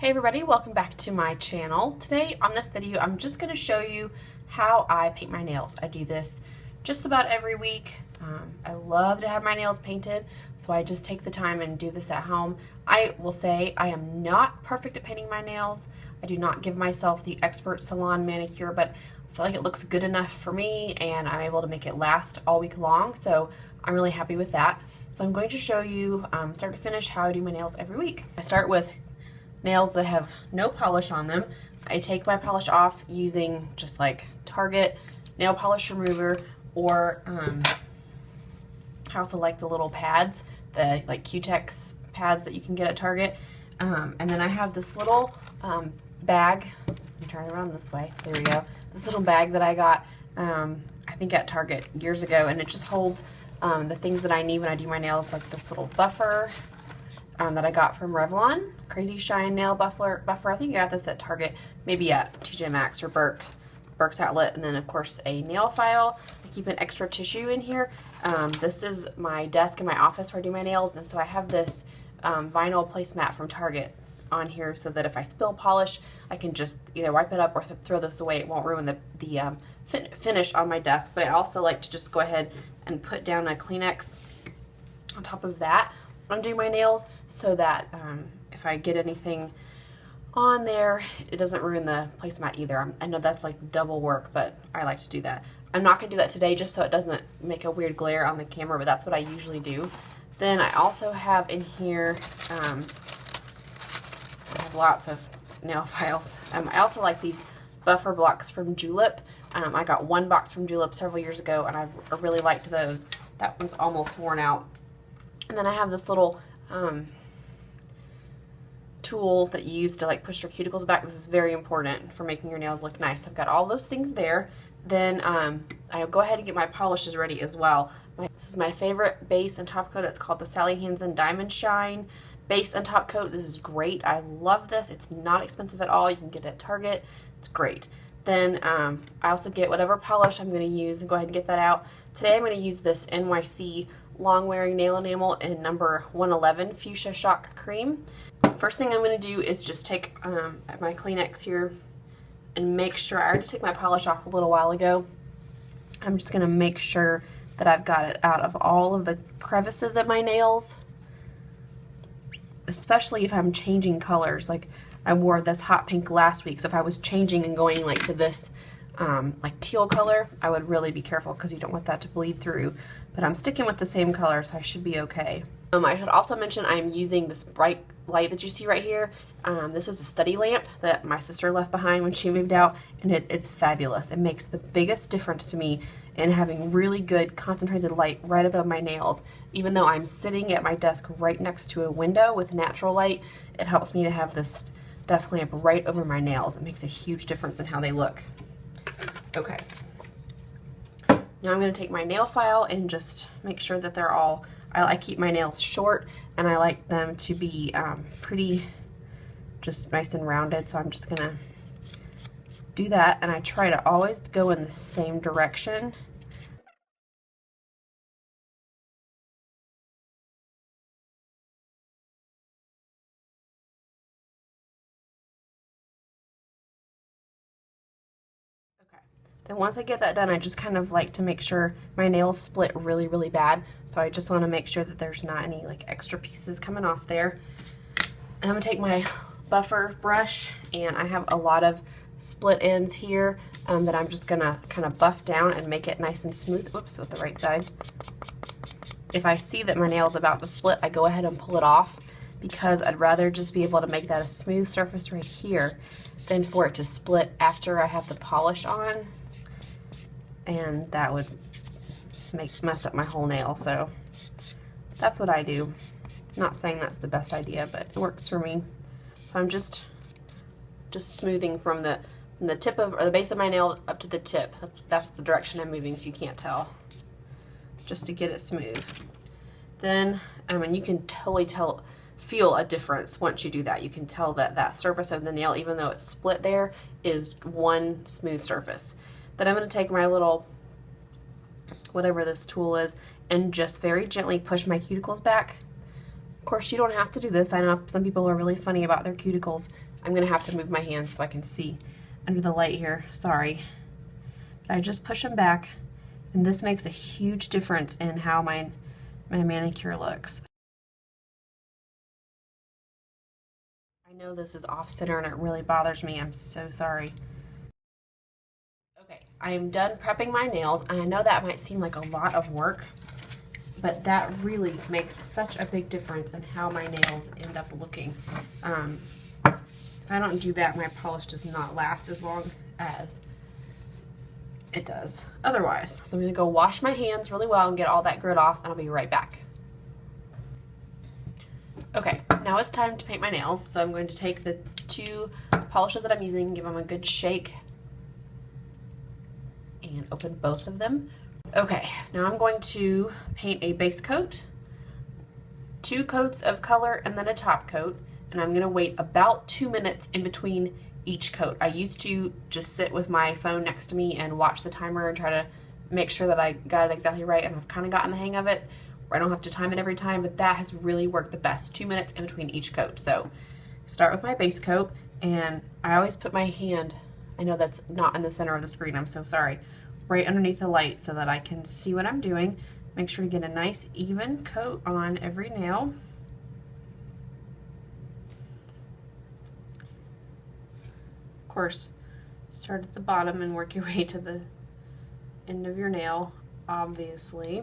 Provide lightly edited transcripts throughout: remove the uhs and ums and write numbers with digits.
Hey everybody, welcome back to my channel. Today on this video I'm just going to show you how I paint my nails. I do this just about every week. I love to have my nails painted, so I just take the time and do this at home. I will say I am not perfect at painting my nails. I do not give myself the expert salon manicure, but I feel like it looks good enough for me and I'm able to make it last all week long, so I'm really happy with that. So I'm going to show you start to finish how I do my nails every week. I start with nails that have no polish on them. I take my polish off using just like Target nail polish remover, or I also like the little pads, the like Q-Tex pads that you can get at Target. And then I have this little bag. Let me turn it around this way. There we go. This little bag that I got I think at Target years ago, and it just holds the things that I need when I do my nails, like this little buffer that I got from Revlon, Crazy Shine Nail Buffer. I think I got this at Target, maybe at TJ Maxx or Burke's Outlet, and then of course a nail file. I keep an extra tissue in here. This is my desk in my office where I do my nails, and so I have this vinyl placemat from Target on here so that if I spill polish, I can just either wipe it up or throw this away. It won't ruin the finish on my desk. But I also like to just go ahead and put down a Kleenex on top of that when I'm doing my nails, so that if I get anything on there, it doesn't ruin the placemat either. I know that's like double work, but I like to do that. I'm not going to do that today just so it doesn't make a weird glare on the camera, but that's what I usually do. Then I also have in here, I have lots of nail files. I also like these buffer blocks from Julep. I got one box from Julep several years ago, and I really liked those. That one's almost worn out. And then I have this little tool that you use to like push your cuticles back. This is very important for making your nails look nice. So I've got all those things there. Then I'll go ahead and get my polishes ready as well. This is my favorite base and top coat. It's called the Sally Hansen Diamond Shine base and top coat. This is great. I love this. It's not expensive at all. You can get it at Target. It's great. Then I also get whatever polish I'm going to use and go ahead and get that out. Today I'm going to use this NYC long wearing nail enamel in number 111 Fuchsia Shock Cream. First thing I'm going to do is just take my Kleenex here and make sure, I already took my polish off a little while ago. I'm just going to make sure that I've got it out of all of the crevices of my nails, especially if I'm changing colors. Like I wore this hot pink last week, so if I was changing and going like to this like teal color, I would really be careful because you don't want that to bleed through. But I'm sticking with the same color, so I should be okay. I should also mention I'm using this bright light that you see right here. This is a study lamp that my sister left behind when she moved out, and it is fabulous. It makes the biggest difference to me in having really good concentrated light right above my nails. Even though I'm sitting at my desk right next to a window with natural light, it helps me to have this desk lamp right over my nails. It makes a huge difference in how they look. Okay. Now I'm going to take my nail file and just make sure that they're all, I keep my nails short and I like them to be pretty just nice and rounded, so I'm just going to do that, and I try to always go in the same direction. Then once I get that done, I just kind of like to make sure my nails split really, really bad. So I just want to make sure that there's not any like extra pieces coming off there. And I'm going to take my buffer brush, and I have a lot of split ends here that I'm just going to kind of buff down and make it nice and smooth. Whoops, with the right side. If I see that my nail's about to split, I go ahead and pull it off, because I'd rather just be able to make that a smooth surface right here than for it to split after I have the polish on. And that would mess up my whole nail, so that's what I do. Not saying that's the best idea, but it works for me. So I'm just smoothing from the tip of, or the base of my nail up to the tip. That's the direction I'm moving, if you can't tell, just to get it smooth. Then, I mean, you can totally feel a difference once you do that. You can tell that that surface of the nail, even though it's split there, is one smooth surface. Then I'm going to take my little, whatever this tool is, and just very gently push my cuticles back. Of course, you don't have to do this. I know some people are really funny about their cuticles. I'm gonna have to move my hands so I can see under the light here, sorry. But I just push them back, and this makes a huge difference in how my manicure looks. I know this is off center and it really bothers me, I'm so sorry. Okay, I am done prepping my nails, and I know that might seem like a lot of work, but that really makes such a big difference in how my nails end up looking. If I don't do that, my polish does not last as long as it does otherwise. So I'm gonna go wash my hands really well and get all that grit off, and I'll be right back. Okay, now it's time to paint my nails. So I'm going to take the two polishes that I'm using, give them a good shake, and open both of them. Okay, now I'm going to paint a base coat, 2 coats of color, and then a top coat. And I'm gonna wait about 2 minutes in between each coat. I used to just sit with my phone next to me and watch the timer and try to make sure that I got it exactly right, and I've kind of gotten the hang of it where I don't have to time it every time, but that has really worked the best, 2 minutes in between each coat. So start with my base coat, and I always put my hand, I know that's not in the center of the screen, I'm so sorry, right underneath the light so that I can see what I'm doing. Make sure to get a nice even coat on every nail. Of course, start at the bottom and work your way to the end of your nail, obviously.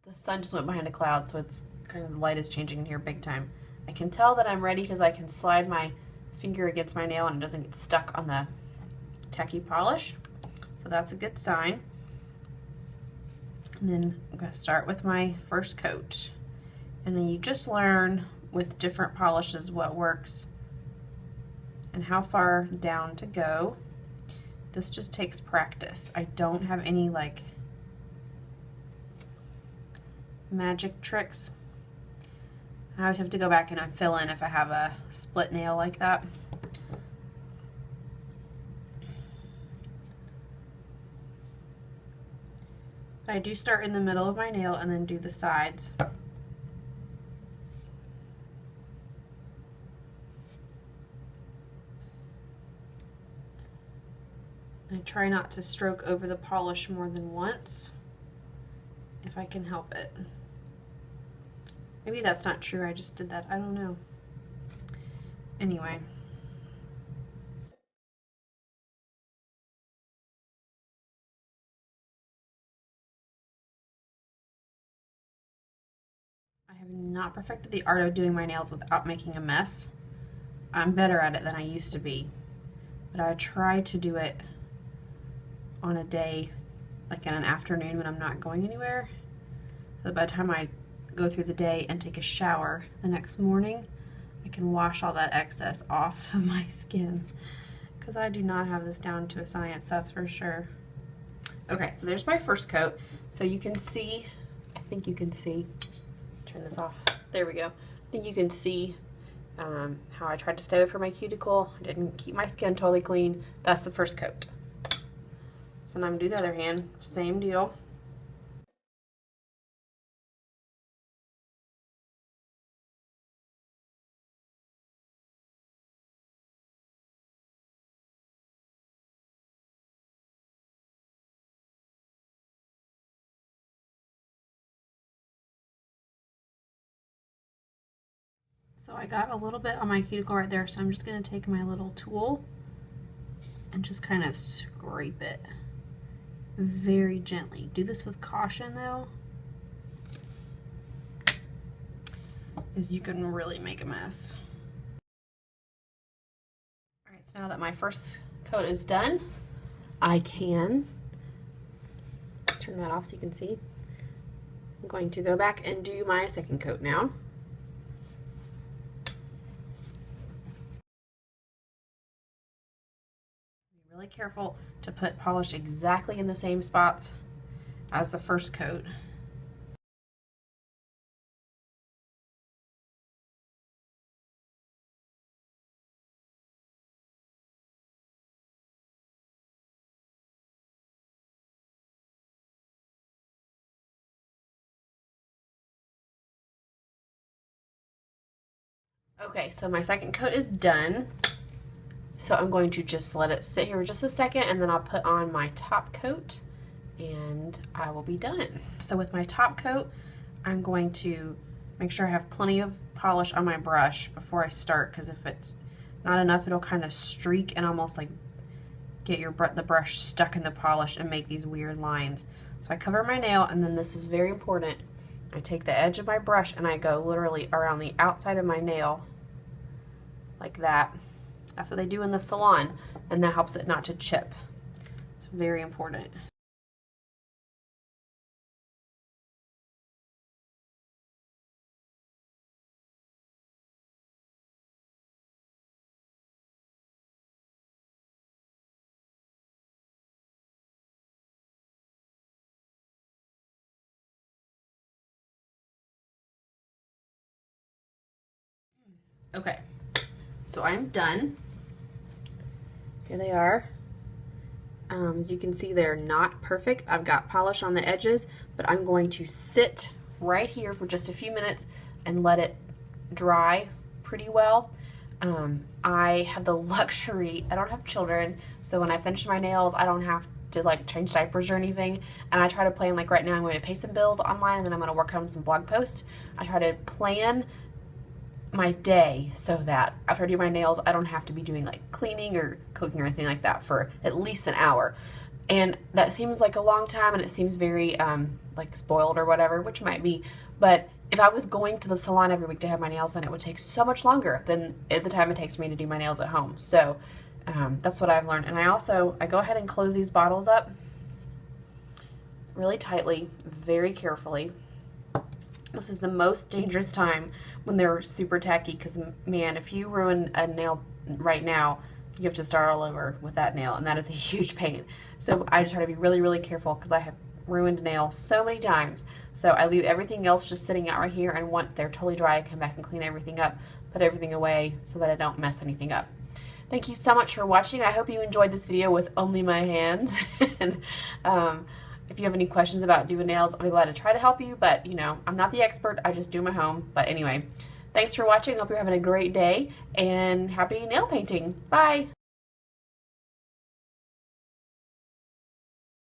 The sun just went behind a cloud, so it's kind of, the light is changing in here big time. I can tell that I'm ready because I can slide my finger against my nail and it doesn't get stuck on the tacky polish. So that's a good sign. And then I'm going to start with my first coat. And then you just learn with different polishes what works and how far down to go. This just takes practice. I don't have any like magic tricks. I always have to go back and I fill in if I have a split nail like that. I do start in the middle of my nail and then do the sides. I try not to stroke over the polish more than once if I can help it. Maybe that's not true, I just did that, I don't know. Anyway. I have not perfected the art of doing my nails without making a mess. I'm better at it than I used to be, but I try to do it on a day, like in an afternoon when I'm not going anywhere, so that by the time I go through the day and take a shower the next morning, I can wash all that excess off of my skin, because I do not have this down to a science, that's for sure. Okay, so there's my first coat. So you can see, I think you can see, turn this off, there we go. I think you can see how I tried to stay away from my cuticle. I didn't keep my skin totally clean. That's the first coat. So now I'm gonna do the other hand, same deal. So I got a little bit on my cuticle right there, so I'm just gonna take my little tool and just kind of scrape it very gently. Do this with caution though, because you can really make a mess. Alright, so now that my first coat is done, I can turn that off so you can see. I'm going to go back and do my second coat now. Be really careful to put polish exactly in the same spots as the first coat. Okay, so my second coat is done. So I'm going to just let it sit here for just a second, and then I'll put on my top coat and I will be done. So with my top coat, I'm going to make sure I have plenty of polish on my brush before I start, because if it's not enough, it'll kind of streak and almost like get the brush stuck in the polish and make these weird lines. So I cover my nail, and then this is very important. I take the edge of my brush and I go literally around the outside of my nail like that. That's what they do in the salon, and that helps it not to chip. It's very important. Okay, so I'm done. Here they are. As you can see, they're not perfect. I've got polish on the edges, but I'm going to sit right here for just a few minutes and let it dry pretty well. I have the luxury, I don't have children, so when I finish my nails, I don't have to like change diapers or anything, and I try to plan, like right now I'm going to pay some bills online and then I'm going to work on some blog posts. I try to plan my day so that after I do my nails, I don't have to be doing like cleaning or cooking or anything like that for at least an hour. And that seems like a long time, and it seems very like spoiled or whatever, which might be, but if I was going to the salon every week to have my nails done, it would take so much longer than at the time it takes me to do my nails at home. So that's what I've learned. And I go ahead and close these bottles up really tightly, very carefully. This is the most dangerous time when they're super tacky, because man, if you ruin a nail right now, you have to start all over with that nail, and that is a huge pain. So I try to be really, really careful, because I have ruined nails so many times. So I leave everything else just sitting out right here, and once they're totally dry, I come back and clean everything up, put everything away so that I don't mess anything up. Thank you so much for watching. I hope you enjoyed this video with only my hands. And if you have any questions about doing nails, I'll be glad to try to help you, but you know, I'm not the expert, I just do them at home. But anyway, thanks for watching. I hope you're having a great day, and happy nail painting. Bye!